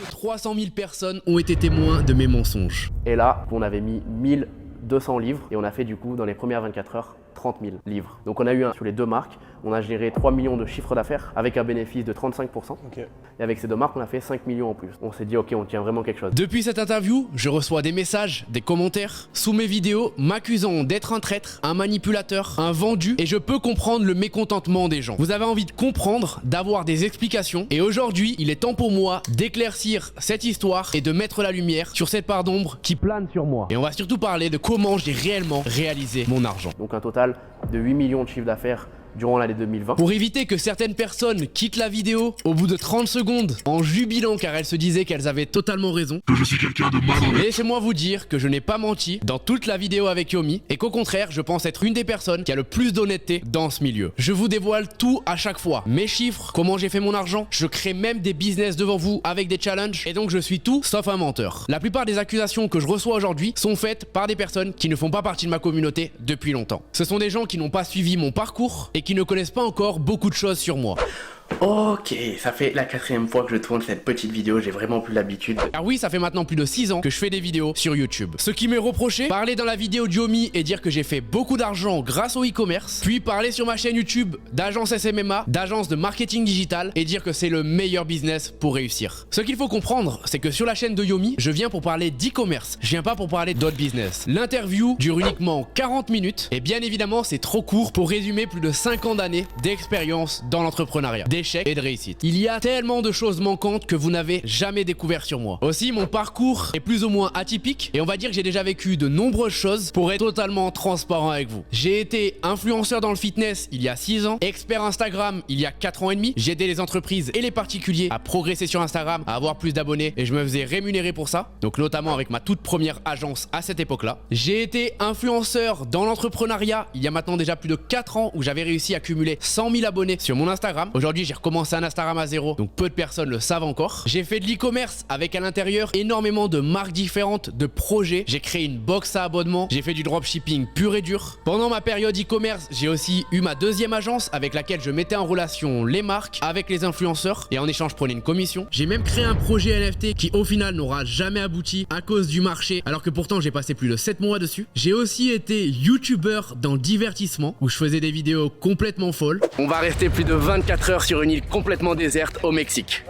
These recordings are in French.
300 000 personnes ont été témoins de mes mensonges. Et là, on avait mis 1200 livres et on a fait du coup dans les premières 24 heures 30 000 livres. Donc on a eu sur les deux marques, on a géré 3 millions de chiffre d'affaires avec un bénéfice de 35%. Okay. Et avec ces deux marques, on a fait 5 millions en plus. On s'est dit ok, on tient vraiment quelque chose. Depuis cette interview, je reçois des messages, des commentaires sous mes vidéos m'accusant d'être un traître, un manipulateur, un vendu, et je peux comprendre le mécontentement des gens. Vous avez envie de comprendre, d'avoir des explications, et aujourd'hui, il est temps pour moi d'éclaircir cette histoire et de mettre la lumière sur cette part d'ombre qui plane sur moi. Et on va surtout parler de comment j'ai réellement réalisé mon argent. Donc un total de 8 millions de chiffre d'affaires durant l'année 2020. Pour éviter que certaines personnes quittent la vidéo au bout de 30 secondes en jubilant car elles se disaient qu'elles avaient totalement raison, que je suis quelqu'un de malhonnête. Laissez-moi vous dire que je n'ai pas menti dans toute la vidéo avec Yomi et qu'au contraire, je pense être une des personnes qui a le plus d'honnêteté dans ce milieu. Je vous dévoile tout à chaque fois. Mes chiffres, comment j'ai fait mon argent, je crée même des business devant vous avec des challenges et donc je suis tout sauf un menteur. La plupart des accusations que je reçois aujourd'hui sont faites par des personnes qui ne font pas partie de ma communauté depuis longtemps. Ce sont des gens qui n'ont pas suivi mon parcours et qui ne connaissent pas encore beaucoup de choses sur moi. Ok, ça fait la 4e fois que je tourne cette petite vidéo, j'ai vraiment plus l'habitude. Car oui, ça fait maintenant plus de 6 ans que je fais des vidéos sur YouTube. Ce qui m'est reproché, parler dans la vidéo de Yomi et dire que j'ai fait beaucoup d'argent grâce au e-commerce, puis parler sur ma chaîne YouTube d'agence SMMA, d'agence de marketing digital et dire que c'est le meilleur business pour réussir. Ce qu'il faut comprendre, c'est que sur la chaîne de Yomi, je viens pour parler d'e-commerce, je viens pas pour parler d'autres business. L'interview dure uniquement 40 minutes et bien évidemment, c'est trop court pour résumer plus de 5 ans d'années d'expérience dans l'entrepreneuriat, d'échecs et de réussite. Il y a tellement de choses manquantes que vous n'avez jamais découvert sur moi. Aussi, mon parcours est plus ou moins atypique et on va dire que j'ai déjà vécu de nombreuses choses pour être totalement transparent avec vous. J'ai été influenceur dans le fitness il y a 6 ans, expert Instagram il y a 4 ans et demi. J'ai aidé les entreprises et les particuliers à progresser sur Instagram, à avoir plus d'abonnés et je me faisais rémunérer pour ça. Donc notamment avec ma toute première agence à cette époque-là. J'ai été influenceur dans l'entrepreneuriat il y a maintenant déjà plus de 4 ans où j'avais réussi à cumuler 100 000 abonnés sur mon Instagram. Aujourd'hui, j'ai recommencé un Instagram à zéro, donc peu de personnes le savent encore. J'ai fait de l'e-commerce avec à l'intérieur énormément de marques différentes, de projets. J'ai créé une box à abonnement. J'ai fait du dropshipping pur et dur. Pendant ma période e-commerce, j'ai aussi eu ma deuxième agence avec laquelle je mettais en relation les marques avec les influenceurs et en échange je prenais une commission. J'ai même créé un projet NFT qui au final n'aura jamais abouti à cause du marché alors que pourtant j'ai passé plus de 7 mois dessus. J'ai aussi été youtubeur dans le divertissement où je faisais des vidéos complètement folles. On va rester plus de 24 heures sur une île complètement déserte au Mexique.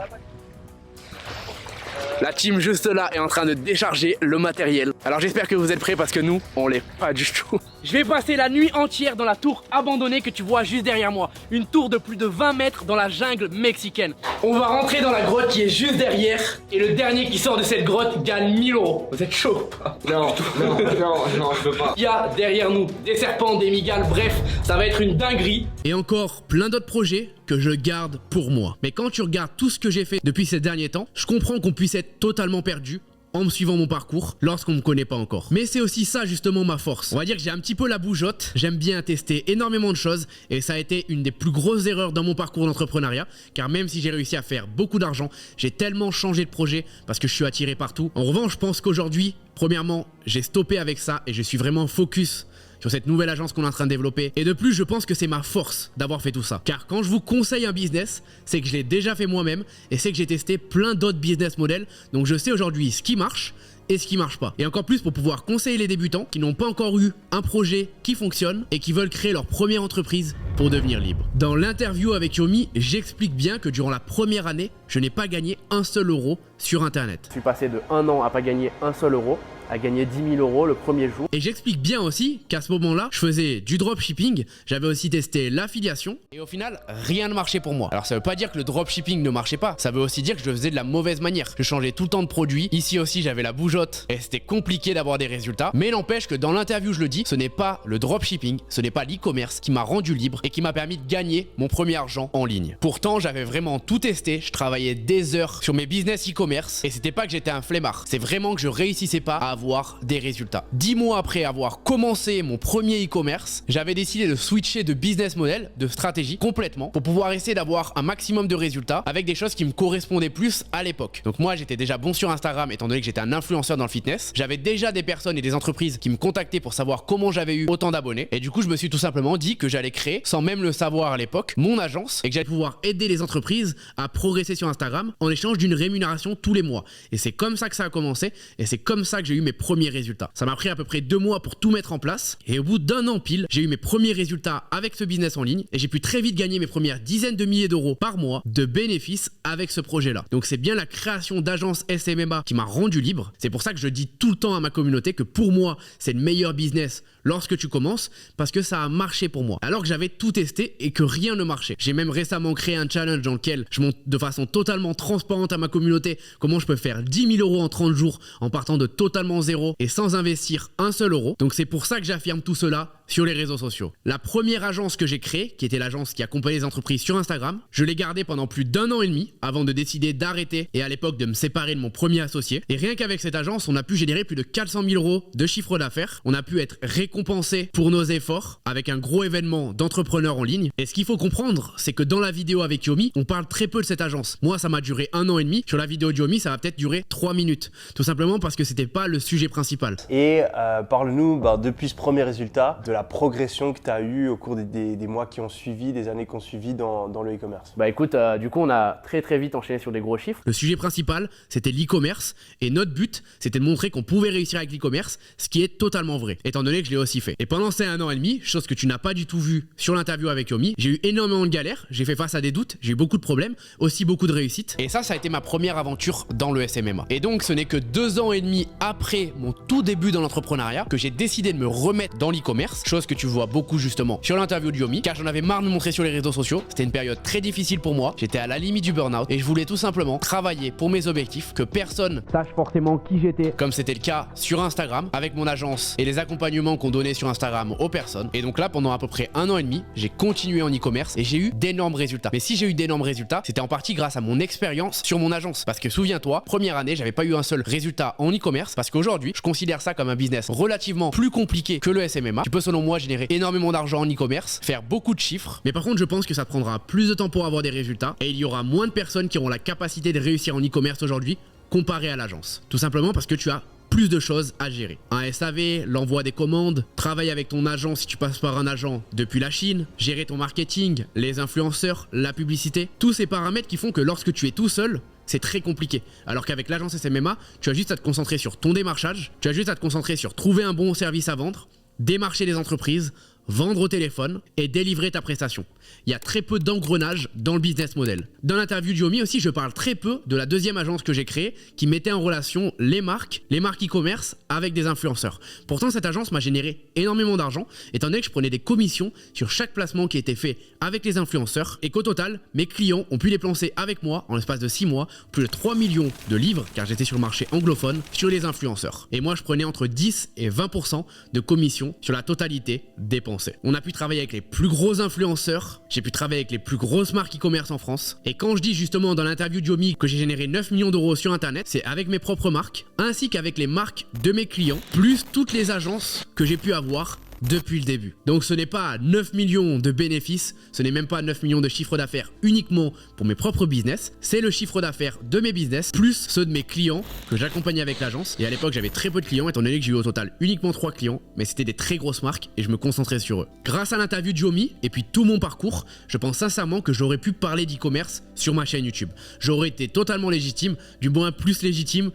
La team juste là est en train de décharger le matériel. Alors j'espère que vous êtes prêts parce que nous, on l'est pas du tout. Je vais passer la nuit entière dans la tour abandonnée que tu vois juste derrière moi. Une tour de plus de 20 mètres dans la jungle mexicaine. On va rentrer dans la grotte qui est juste derrière. Et le dernier qui sort de cette grotte gagne 1000 €. Vous êtes chaud ou pas? Non, je peux pas. Il y a derrière nous des serpents, des migales, bref, ça va être une dinguerie. Et encore plein d'autres projets que je garde pour moi. Mais quand tu regardes tout ce que j'ai fait depuis ces derniers temps, je comprends qu'on puisse être totalement perdu en me suivant mon parcours lorsqu'on me connaît pas encore. Mais c'est aussi ça justement ma force. On va dire que j'ai un petit peu la bougeotte, j'aime bien tester énormément de choses et ça a été une des plus grosses erreurs dans mon parcours d'entrepreneuriat car même si j'ai réussi à faire beaucoup d'argent, j'ai tellement changé de projet parce que je suis attiré partout. En revanche, je pense qu'aujourd'hui, premièrement, j'ai stoppé avec ça et je suis vraiment focus sur cette nouvelle agence qu'on est en train de développer. Et de plus, je pense que c'est ma force d'avoir fait tout ça. Car quand je vous conseille un business, c'est que je l'ai déjà fait moi-même et c'est que j'ai testé plein d'autres business models. Donc je sais aujourd'hui ce qui marche et ce qui marche pas. Et encore plus pour pouvoir conseiller les débutants qui n'ont pas encore eu un projet qui fonctionne et qui veulent créer leur première entreprise pour devenir libre. Dans l'interview avec Yomi, j'explique bien que durant la première année, je n'ai pas gagné un seul euro sur Internet. Je suis passé de 1 an à pas gagner un seul euro à gagner 10 000 € le premier jour. Et j'explique bien aussi qu'à ce moment-là, je faisais du dropshipping, j'avais aussi testé l'affiliation et au final, rien ne marchait pour moi. Alors ça veut pas dire que le dropshipping ne marchait pas, ça veut aussi dire que je le faisais de la mauvaise manière. Je changeais tout le temps de produit, ici aussi j'avais la bougeotte et c'était compliqué d'avoir des résultats. Mais n'empêche que dans l'interview je le dis, ce n'est pas le dropshipping, ce n'est pas l'e-commerce qui m'a rendu libre et qui m'a permis de gagner mon premier argent en ligne. Pourtant, j'avais vraiment tout testé, je travaillais des heures sur mes business e-commerce et c'était pas que j'étais un flemmard, c'est vraiment que je réussissais pas à avoir des résultats. 10 mois après avoir commencé mon premier e-commerce, j'avais décidé de switcher de business model, de stratégie complètement pour pouvoir essayer d'avoir un maximum de résultats avec des choses qui me correspondaient plus à l'époque. Donc moi j'étais déjà bon sur Instagram étant donné que j'étais un influenceur influenceur dans le fitness. J'avais déjà des personnes et des entreprises qui me contactaient pour savoir comment j'avais eu autant d'abonnés. Et du coup, je me suis tout simplement dit que j'allais créer, sans même le savoir à l'époque, mon agence et que j'allais pouvoir aider les entreprises à progresser sur Instagram en échange d'une rémunération tous les mois. Et c'est comme ça que ça a commencé et c'est comme ça que j'ai eu mes premiers résultats. Ça m'a pris à peu près 2 mois pour tout mettre en place et au bout d'1 an pile, j'ai eu mes premiers résultats avec ce business en ligne et j'ai pu très vite gagner mes premières dizaines de milliers d'euros par mois de bénéfices avec ce projet-là. Donc c'est bien la création d'agences SMMA qui m'a rendu libre. C'est pour ça que je dis tout le temps à ma communauté que pour moi, c'est le meilleur business lorsque tu commences parce que ça a marché pour moi. Alors que j'avais tout testé et que rien ne marchait. J'ai même récemment créé un challenge dans lequel je montre de façon totalement transparente à ma communauté comment je peux faire 10 000 euros en 30 jours en partant de totalement zéro et sans investir un seul euro. Donc c'est pour ça que j'affirme tout cela sur les réseaux sociaux. La première agence que j'ai créée, qui était l'agence qui accompagnait les entreprises sur Instagram, je l'ai gardée pendant plus d'1 an et demi avant de décider d'arrêter et à l'époque de me séparer de mon premier associé. Et rien qu'avec cette agence, on a pu générer plus de 400 000 euros de chiffre d'affaires. On a pu être récompensé pour nos efforts avec un gros événement d'entrepreneurs en ligne. Et ce qu'il faut comprendre, c'est que dans la vidéo avec Yomi, on parle très peu de cette agence. Moi, ça m'a duré 1 an et demi. Sur la vidéo de Yomi, ça va peut-être durer 3 minutes. Tout simplement parce que c'était pas le sujet principal. Et parle-nous depuis ce premier résultat de la progression que tu as eue au cours des mois qui ont suivi, des années qui ont suivi dans le e-commerce. Bah écoute, du coup on a très vite enchaîné sur des gros chiffres. Le sujet principal, c'était l'e-commerce et notre but, c'était de montrer qu'on pouvait réussir avec l'e-commerce, ce qui est totalement vrai, étant donné que je l'ai aussi fait. Et pendant ces 1 an et demi, chose que tu n'as pas du tout vu sur l'interview avec Yomi, j'ai eu énormément de galères, j'ai fait face à des doutes, j'ai eu beaucoup de problèmes, aussi beaucoup de réussites. Et ça a été ma première aventure dans le SMMA. Et donc ce n'est que 2 ans et demi après mon tout début dans l'entrepreneuriat que j'ai décidé de me remettre dans l'e-commerce, chose que tu vois beaucoup justement sur l'interview de Yomi, car j'en avais marre de me montrer sur les réseaux sociaux. C'était une période très difficile pour moi, j'étais à la limite du burn-out et je voulais tout simplement travailler pour mes objectifs, que personne sache forcément qui j'étais, comme c'était le cas sur Instagram avec mon agence et les accompagnements qu'on donnait sur Instagram aux personnes. Et donc là, pendant à peu près 1 an et demi, j'ai continué en e-commerce et j'ai eu d'énormes résultats. Mais si j'ai eu d'énormes résultats, c'était en partie grâce à mon expérience sur mon agence. Parce que souviens-toi, première année, j'avais pas eu un seul résultat en e-commerce parce qu'aujourd'hui, je considère ça comme un business relativement plus compliqué que le SMMA. Tu peux selon moi générer énormément d'argent en e-commerce, faire beaucoup de chiffres. Mais par contre, je pense que ça prendra plus de temps pour avoir des résultats et il y aura moins de personnes qui auront la capacité de réussir en e-commerce aujourd'hui comparé à l'agence. Tout simplement parce que tu as plus de choses à gérer. Un SAV, l'envoi des commandes, travailler avec ton agent si tu passes par un agent depuis la Chine, gérer ton marketing, les influenceurs, la publicité, tous ces paramètres qui font que lorsque tu es tout seul, c'est très compliqué. Alors qu'avec l'agence SMMA, tu as juste à te concentrer sur ton démarchage, tu as juste à te concentrer sur trouver un bon service à vendre, démarcher les entreprises, vendre au téléphone et délivrer ta prestation. Il y a très peu d'engrenage dans le business model. Dans l'interview de Yomi aussi, je parle très peu de la deuxième agence que j'ai créée qui mettait en relation les marques e-commerce avec des influenceurs. Pourtant, cette agence m'a généré énormément d'argent étant donné que je prenais des commissions sur chaque placement qui était fait avec les influenceurs et qu'au total, mes clients ont pu dépenser avec moi en l'espace de 6 mois plus de 3 millions de livres car j'étais sur le marché anglophone sur les influenceurs. Et moi, je prenais entre 10 et 20% de commissions sur la totalité dépensée. On a pu travailler avec les plus gros influenceurs, j'ai pu travailler avec les plus grosses marques e-commerce en France. Et quand je dis justement dans l'interview de Yomi que j'ai généré 9 millions d'euros sur internet, c'est avec mes propres marques, ainsi qu'avec les marques de mes clients, plus toutes les agences que j'ai pu avoir depuis le début. Donc ce n'est pas 9 millions de bénéfices, ce n'est même pas 9 millions de chiffre d'affaires uniquement pour mes propres business, c'est le chiffre d'affaires de mes business plus ceux de mes clients que j'accompagnais avec l'agence. Et à l'époque j'avais très peu de clients étant donné que j'ai eu au total uniquement 3 clients, mais c'était des très grosses marques et je me concentrais sur eux. Grâce à l'interview de Yomi et puis tout mon parcours, je pense sincèrement que j'aurais pu parler d'e-commerce sur ma chaîne YouTube. J'aurais été totalement légitime, du moins plus légitime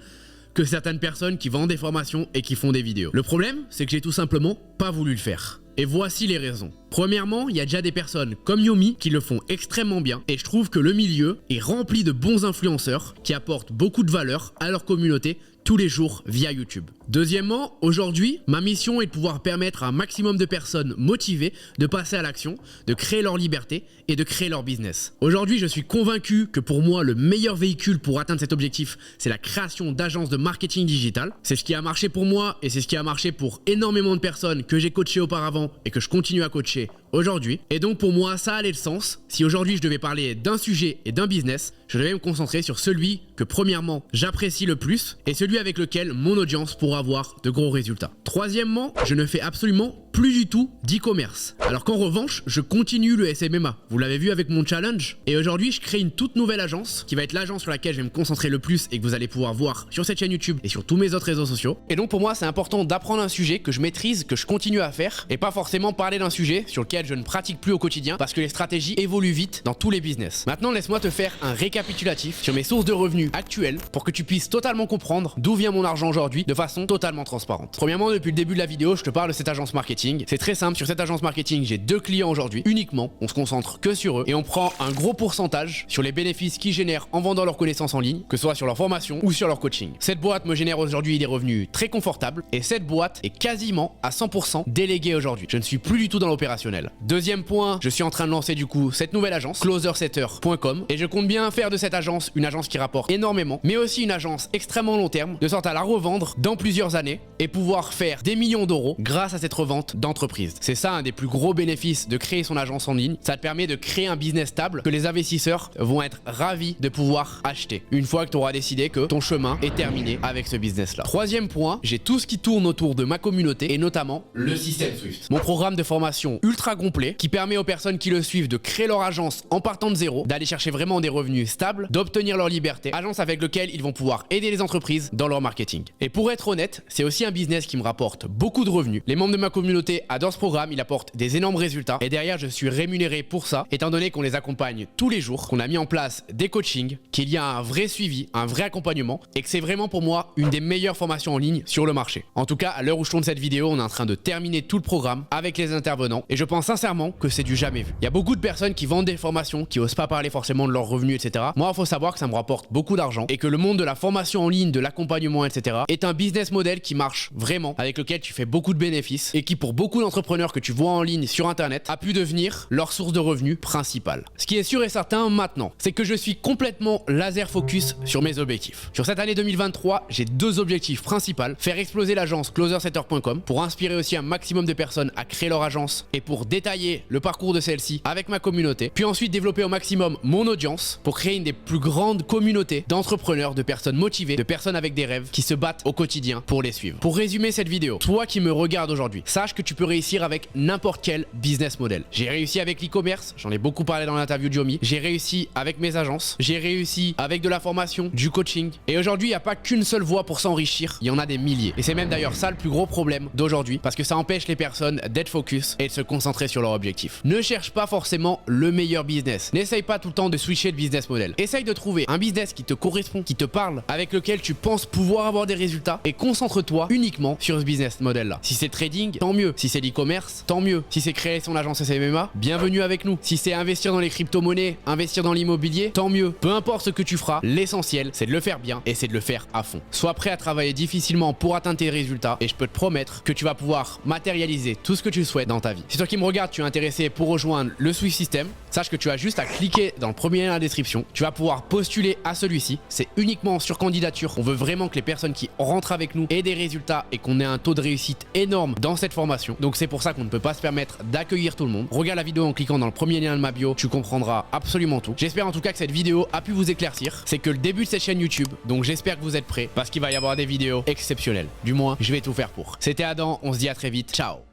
que certaines personnes qui vendent des formations et qui font des vidéos. Le problème, c'est que j'ai tout simplement pas voulu le faire. Et voici les raisons. Premièrement, il y a déjà des personnes comme Yomi qui le font extrêmement bien et je trouve que le milieu est rempli de bons influenceurs qui apportent beaucoup de valeur à leur communauté tous les jours via YouTube. Deuxièmement, aujourd'hui, ma mission est de pouvoir permettre à un maximum de personnes motivées de passer à l'action, de créer leur liberté et de créer leur business. Aujourd'hui, je suis convaincu que pour moi, le meilleur véhicule pour atteindre cet objectif, c'est la création d'agences de marketing digital. C'est ce qui a marché pour moi et c'est ce qui a marché pour énormément de personnes que j'ai coachées auparavant et que je continue à coacher aujourd'hui. Et donc pour moi, ça allait le sens. Si aujourd'hui je devais parler d'un sujet et d'un business, je devais me concentrer sur celui que premièrement j'apprécie le plus et celui avec lequel mon audience pourra avoir de gros résultats. Troisièmement, je ne fais absolument plus du tout d'e-commerce. Alors qu'en revanche, je continue le SMMA. Vous l'avez vu avec mon challenge. Et aujourd'hui, je crée une toute nouvelle agence qui va être l'agence sur laquelle je vais me concentrer le plus et que vous allez pouvoir voir sur cette chaîne YouTube et sur tous mes autres réseaux sociaux. Et donc pour moi, c'est important d'apprendre un sujet que je maîtrise, que je continue à faire et pas forcément parler d'un sujet sur lequel je ne pratique plus au quotidien parce que les stratégies évoluent vite dans tous les business. Maintenant, laisse-moi te faire un récapitulatif sur mes sources de revenus actuelles pour que tu puisses totalement comprendre d'où vient mon argent aujourd'hui de façon totalement transparente. Premièrement, depuis le début de la vidéo, je te parle de cette agence marketing. C'est très simple, sur cette agence marketing, j'ai 2 clients aujourd'hui uniquement. On se concentre que sur eux et on prend un gros pourcentage sur les bénéfices qu'ils génèrent en vendant leurs connaissances en ligne, que ce soit sur leur formation ou sur leur coaching. Cette boîte me génère aujourd'hui des revenus très confortables et cette boîte est quasiment à 100% déléguée aujourd'hui. Je ne suis plus du tout dans l'opérationnel. Deuxième point, je suis en train de lancer du coup cette nouvelle agence, closersetter.com, et je compte bien faire de cette agence une agence qui rapporte énormément, mais aussi une agence extrêmement long terme, de sorte à la revendre dans plusieurs années et pouvoir faire des millions d'euros grâce à cette revente d'entreprise. C'est ça un des plus gros bénéfices de créer son agence en ligne. Ça te permet de créer un business stable que les investisseurs vont être ravis de pouvoir acheter une fois que tu auras décidé que ton chemin est terminé avec ce business là. Troisième point, j'ai tout ce qui tourne autour de ma communauté et notamment le système Swift. Mon programme de formation ultra complet qui permet aux personnes qui le suivent de créer leur agence en partant de zéro, d'aller chercher vraiment des revenus stables, d'obtenir leur liberté, agence avec laquelle ils vont pouvoir aider les entreprises dans leur marketing. Et pour être honnête, c'est aussi un business qui me rapporte beaucoup de revenus. Les membres de ma communauté adorent ce programme, il apporte des énormes résultats et derrière je suis rémunéré pour ça, étant donné qu'on les accompagne tous les jours, qu'on a mis en place des coachings, qu'il y a un vrai suivi, un vrai accompagnement et que c'est vraiment pour moi une des meilleures formations en ligne sur le marché. En tout cas, à l'heure où je tourne cette vidéo, on est en train de terminer tout le programme avec les intervenants et je pense sincèrement que c'est du jamais vu. Il y a beaucoup de personnes qui vendent des formations, qui osent pas parler forcément de leurs revenus, etc. Moi, il faut savoir que ça me rapporte beaucoup d'argent et que le monde de la formation en ligne, de l'accompagnement, etc. est un business model qui marche vraiment, avec lequel tu fais beaucoup de bénéfices et qui pour beaucoup d'entrepreneurs que tu vois en ligne sur internet a pu devenir leur source de revenus principale. Ce qui est sûr et certain maintenant, c'est que je suis complètement laser focus sur mes objectifs. Sur cette année 2023, j'ai 2 objectifs principaux: faire exploser l'agence closersetter.com pour inspirer aussi un maximum de personnes à créer leur agence et pour détailler le parcours de celle-ci avec ma communauté, puis ensuite développer au maximum mon audience pour créer une des plus grandes communautés d'entrepreneurs, de personnes motivées, de personnes avec des rêves qui se battent au quotidien pour les suivre. Pour résumer cette vidéo, toi qui me regardes aujourd'hui, sache que tu peux réussir avec n'importe quel business model. J'ai réussi avec l'e-commerce, j'en ai beaucoup parlé dans l'interview de Yomi, j'ai réussi avec mes agences, j'ai réussi avec de la formation, du coaching, et aujourd'hui il n'y a pas qu'une seule voie pour s'enrichir, il y en a des milliers. Et c'est même d'ailleurs ça le plus gros problème d'aujourd'hui, parce que ça empêche les personnes d'être focus et de se concentrer sur leur objectif. Ne cherche pas forcément le meilleur business, n'essaye pas tout le temps de switcher de business model. Essaye de trouver un business qui te correspond, qui te parle, avec lequel tu penses pouvoir avoir des résultats, et concentre-toi uniquement sur ce business model là. Si c'est trading, tant mieux. Si c'est l'e-commerce, tant mieux. Si c'est créer son agence SMMA, bienvenue avec nous. Si c'est investir dans les crypto-monnaies, investir dans l'immobilier, tant mieux. Peu importe ce que tu feras, l'essentiel c'est de le faire bien et c'est de le faire à fond. Sois prêt à travailler difficilement pour atteindre tes résultats et je peux te promettre que tu vas pouvoir matérialiser tout ce que tu souhaites dans ta vie. Si toi qui me regardes, tu es intéressé pour rejoindre le Swift System, sache que tu as juste à cliquer dans le premier lien dans la description. Tu vas pouvoir postuler à celui-ci. C'est uniquement sur candidature. On veut vraiment que les personnes qui rentrent avec nous aient des résultats et qu'on ait un taux de réussite énorme dans cette formation. Donc c'est pour ça qu'on ne peut pas se permettre d'accueillir tout le monde. Regarde la vidéo en cliquant dans le premier lien de ma bio, tu comprendras absolument tout. J'espère en tout cas que cette vidéo a pu vous éclaircir. C'est que le début de cette chaîne YouTube, donc j'espère que vous êtes prêts parce qu'il va y avoir des vidéos exceptionnelles. Du moins, je vais tout faire pour. C'était Adam, on se dit à très vite. Ciao.